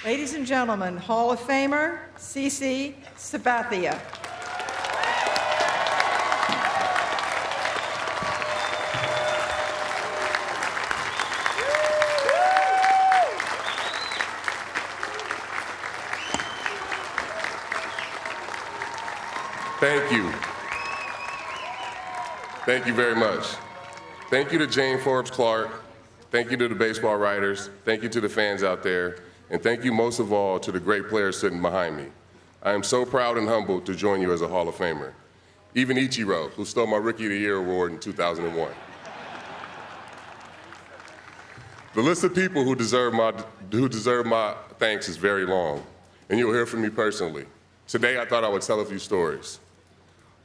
Ladies and gentlemen, Hall of Famer, CC Sabathia. Thank you. Thank you very much. Thank you to Jane Forbes Clark. Thank you to the baseball writers. Thank you to the fans out there. And thank you most of all to the great players sitting behind me. I am so proud and humbled to join you as a Hall of Famer. Even Ichiro, who stole my Rookie of the Year award in 2001. The list of people who deserve my thanks is very long, and you'll hear from me personally. Today, I thought I would tell a few stories.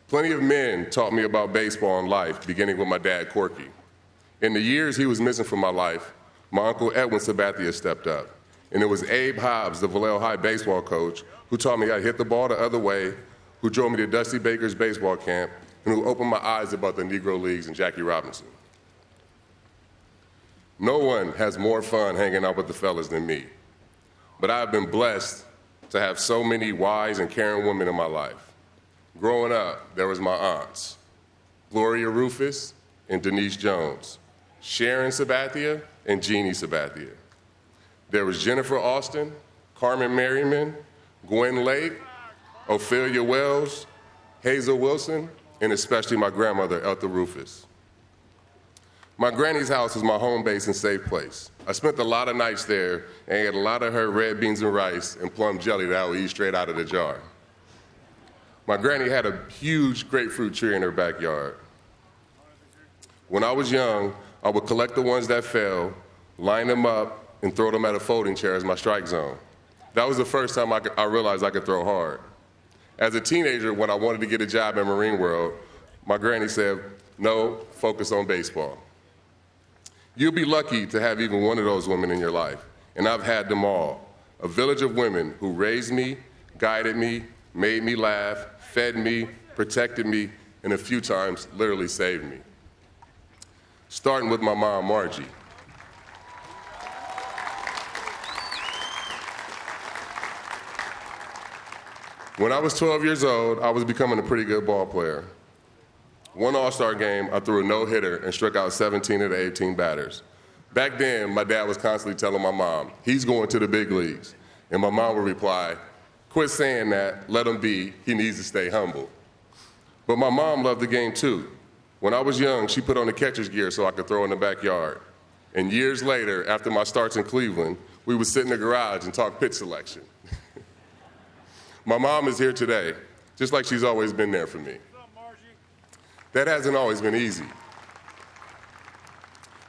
Plenty of men taught me about baseball and life, beginning with my dad, Corky. In the years he was missing from my life, my uncle Edwin Sabathia stepped up. And it was Abe Hobbs, the Vallejo High baseball coach, who taught me how to hit the ball the other way, who drove me to Dusty Baker's baseball camp, and who opened my eyes about the Negro Leagues and Jackie Robinson. No one has more fun hanging out with the fellas than me. But I have been blessed to have so many wise and caring women in my life. Growing up, there was my aunts, Gloria Rufus and Denise Jones, Sharon Sabathia and Jeannie Sabathia. There was Jennifer Austin, Carmen Merriman, Gwen Lake, Ophelia Wells, Hazel Wilson, and especially my grandmother, Eltha Rufus. My granny's house was my home base and safe place. I spent a lot of nights there and ate a lot of her red beans and rice and plum jelly that I would eat straight out of the jar. My granny had a huge grapefruit tree in her backyard. When I was young, I would collect the ones that fell, line them up, and throw them at a folding chair as my strike zone. That was the first time I realized I could throw hard. As a teenager, when I wanted to get a job in Marine World, my granny said, "No, focus on baseball." You'll be lucky to have even one of those women in your life, and I've had them all. A village of women who raised me, guided me, made me laugh, fed me, protected me, and a few times literally saved me. Starting with my mom, Margie. When I was 12 years old, I was becoming a pretty good ball player. One All-Star game, I threw a no-hitter and struck out 17 of the 18 batters. Back then, my dad was constantly telling my mom, "He's going to the big leagues." And my mom would reply, "Quit saying that, let him be, he needs to stay humble." But my mom loved the game too. When I was young, she put on the catcher's gear so I could throw in the backyard. And years later, after my starts in Cleveland, we would sit in the garage and talk pitch selection. My mom is here today, just like she's always been there for me. That hasn't always been easy.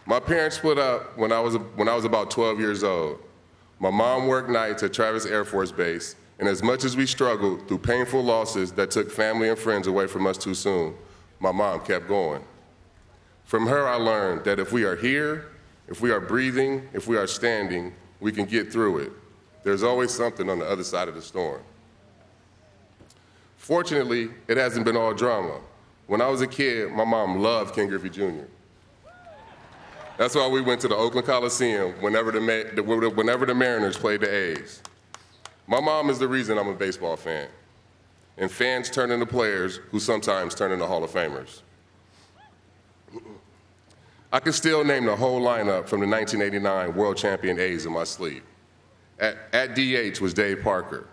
My parents split up when I was about 12 years old. My mom worked nights at Travis Air Force Base, and as much as we struggled through painful losses that took family and friends away from us too soon, my mom kept going. From her, I learned that if we are here, if we are breathing, if we are standing, we can get through it. There's always something on the other side of the storm. Fortunately, it hasn't been all drama. When I was a kid, my mom loved Ken Griffey Jr. That's why we went to the Oakland Coliseum whenever the Mariners played the A's. My mom is the reason I'm a baseball fan. And fans turn into players who sometimes turn into Hall of Famers. I can still name the whole lineup from the 1989 World Champion A's in my sleep. At DH was Dave Parker.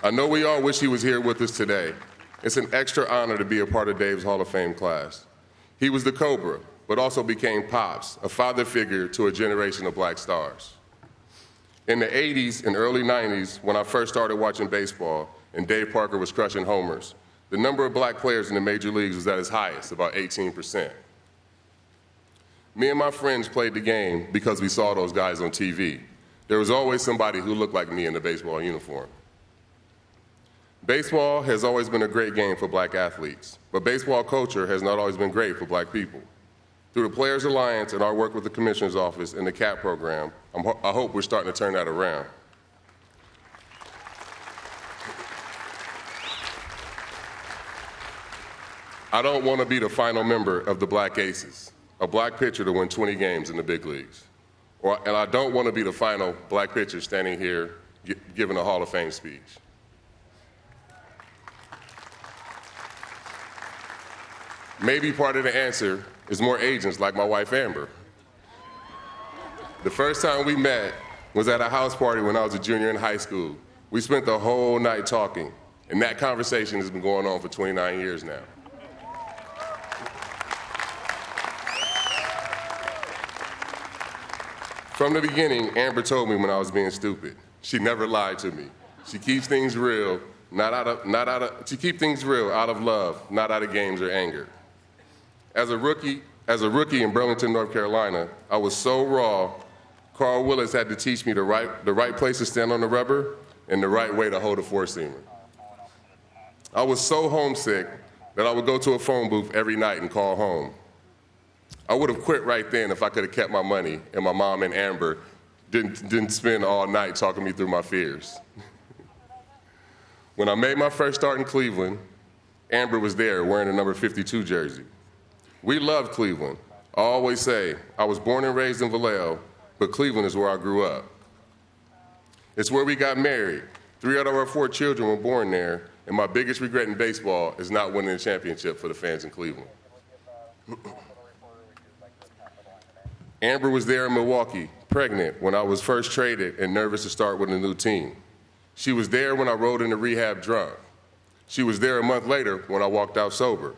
I know we all wish he was here with us today. It's an extra honor to be a part of Dave's Hall of Fame class. He was the Cobra, but also became Pops, a father figure to a generation of black stars. In the 80s and early 90s, when I first started watching baseball and Dave Parker was crushing homers, the number of black players in the major leagues was at its highest, about 18%. Me and my friends played the game because we saw those guys on TV. There was always somebody who looked like me in a baseball uniform. Baseball has always been a great game for black athletes, but baseball culture has not always been great for black people. Through the Players Alliance and our work with the Commissioner's Office and the CAP program, I hope we're starting to turn that around. I don't want to be the final member of the Black Aces, a black pitcher to win 20 games in the big leagues. and I don't want to be the final black pitcher standing here giving a Hall of Fame speech. Maybe part of the answer is more agents like my wife, Amber. The first time we met was at a house party when I was a junior in high school. We spent the whole night talking, and that conversation has been going on for 29 years now. From the beginning, Amber told me when I was being stupid. She never lied to me. She keeps things real, she keeps things real out of love, not out of games or anger. As a rookie in Burlington, North Carolina, I was so raw, Carl Willis had to teach me the right place to stand on the rubber and the right way to hold a four-seamer. I was so homesick that I would go to a phone booth every night and call home. I would have quit right then if I could have kept my money and my mom and Amber didn't spend all night talking me through my fears. When I made my first start in Cleveland, Amber was there wearing the number 52 jersey. We loved Cleveland. I always say, I was born and raised in Vallejo, but Cleveland is where I grew up. It's where we got married. 3 out of our 4 children were born there, and my biggest regret in baseball is not winning a championship for the fans in Cleveland. Amber was there in Milwaukee, pregnant, when I was first traded and nervous to start with a new team. She was there when I rode into rehab drunk. She was there a month later when I walked out sober.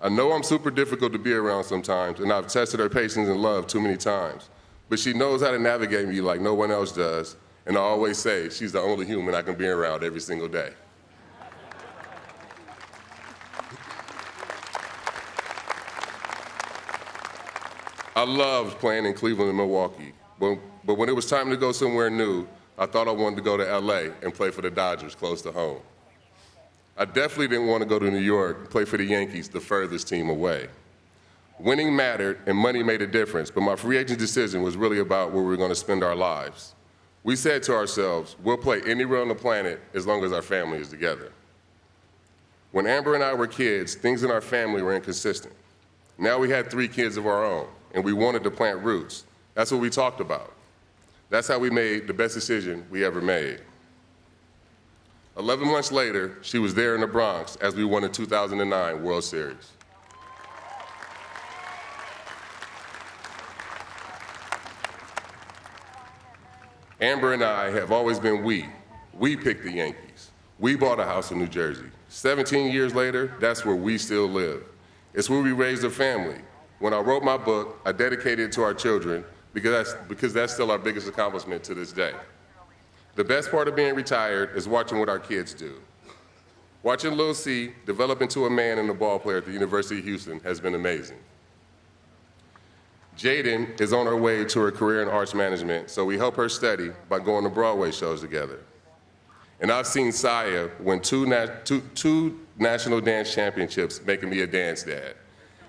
I know I'm super difficult to be around sometimes, and I've tested her patience and love too many times, but she knows how to navigate me like no one else does, and I always say she's the only human I can be around every single day. I loved playing in Cleveland and Milwaukee, but when it was time to go somewhere new, I thought I wanted to go to LA and play for the Dodgers close to home. I definitely didn't want to go to New York and play for the Yankees, the furthest team away. Winning mattered and money made a difference, but my free agent decision was really about where we were going to spend our lives. We said to ourselves, we'll play anywhere on the planet as long as our family is together. When Amber and I were kids, things in our family were inconsistent. Now we had 3 kids of our own, and we wanted to plant roots. That's what we talked about. That's how we made the best decision we ever made. 11 months later, she was there in the Bronx as we won the 2009 World Series. Amber and I have always been we. We picked the Yankees. We bought a house in New Jersey. 17 years later, that's where we still live. It's where we raised a family. When I wrote my book, I dedicated it to our children because that's still our biggest accomplishment to this day. The best part of being retired is watching what our kids do. Watching Lil C develop into a man and a ball player at the University of Houston has been amazing. Jaden is on her way to her career in arts management, so we help her study by going to Broadway shows together. And I've seen Saya win two national dance championships, making me a dance dad.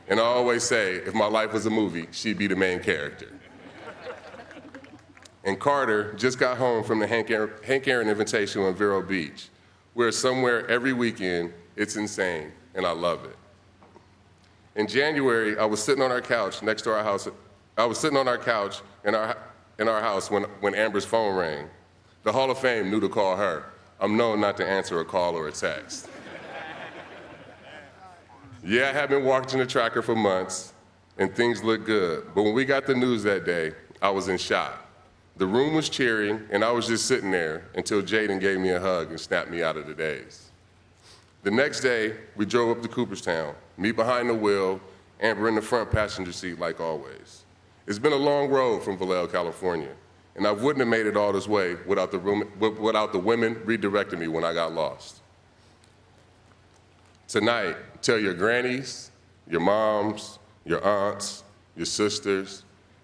And I always say, if my life was a movie, she'd be the main character. And Carter just got home from the Hank Aaron Invitational in Vero Beach. We're somewhere every weekend. It's insane, and I love it. In January, I was sitting on our couch next to our house. I was sitting on our couch in our house when Amber's phone rang. The Hall of Fame knew to call her. I'm known not to answer a call or a text. Yeah, I had been watching the tracker for months, and things looked good. But when we got the news that day, I was in shock. The room was cheering, and I was just sitting there until Jaden gave me a hug and snapped me out of the daze. The next day, we drove up to Cooperstown, me behind the wheel, Amber in the front passenger seat like always. It's been a long road from Vallejo, California, and I wouldn't have made it all this way without the women redirecting me when I got lost. Tonight, tell your grannies, your moms, your aunts, your sisters,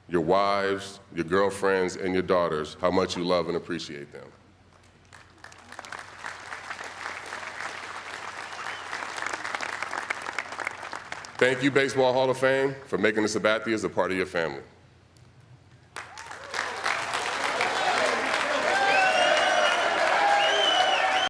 your wives, your girlfriends, and your daughters how much you love and appreciate them. Thank you, Baseball Hall of Fame, for making the Sabathias a part of your family.